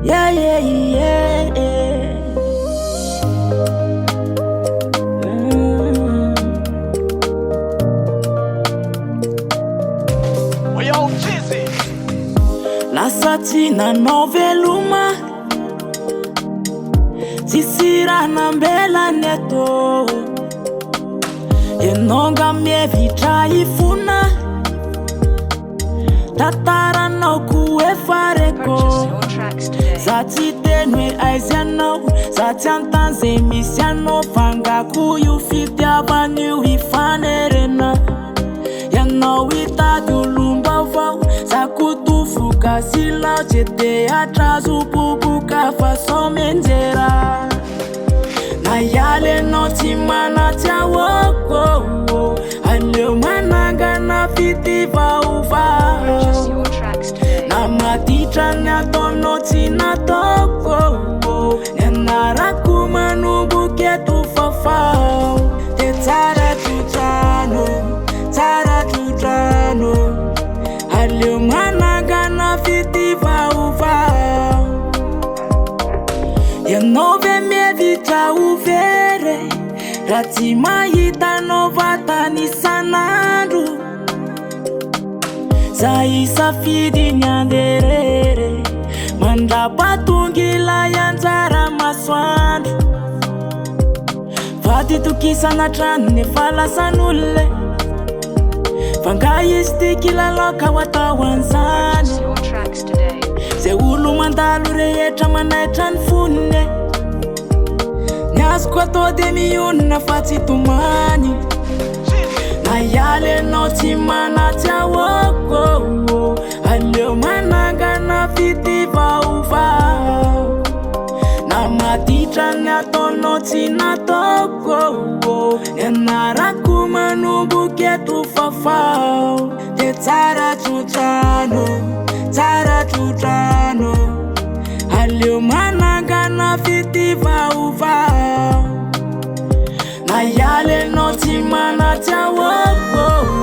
Yeah, yeah, yeah, yeah. Oh, yo, Jizzy. Lasatina noveluma Zisira na mbela neto Yenonga mievitra ifuna Tatara no kue fareko Zati tenwe aiziano Zati antanze misiano Fanga kuyu fiti abanu ifanerena Yano wita dulumba vau Zakutufu kasila Jete atrazu bubuka faso menjera Na yale noti mana tia woko Aleo mananga na fiti vauva Na matitra na tonoti na toko Nenara kumanu buketu fafao Te tara tutano Tara tutano Aleo mananga na fiti vauva Yenove mievita uvere Ratima yita novata ni sanadu Zaisa fidi nyanderere Manda patungila yanzara maswandu Fati tukisa na trane fala sanule Fangayi stikila loka wata wanzani Se ulu mandalure yetra manaytra nfune Nyazi kwa to demiyuni na fati tumani Na yale noti mana tia woko Aleo mananga na fiti vauva Na matitra na tonoti na toko Enara kumanu buketu fafao Te tara tutano Tara tutano Aleo mananga na fiti vauva Na yale noti mana tia woko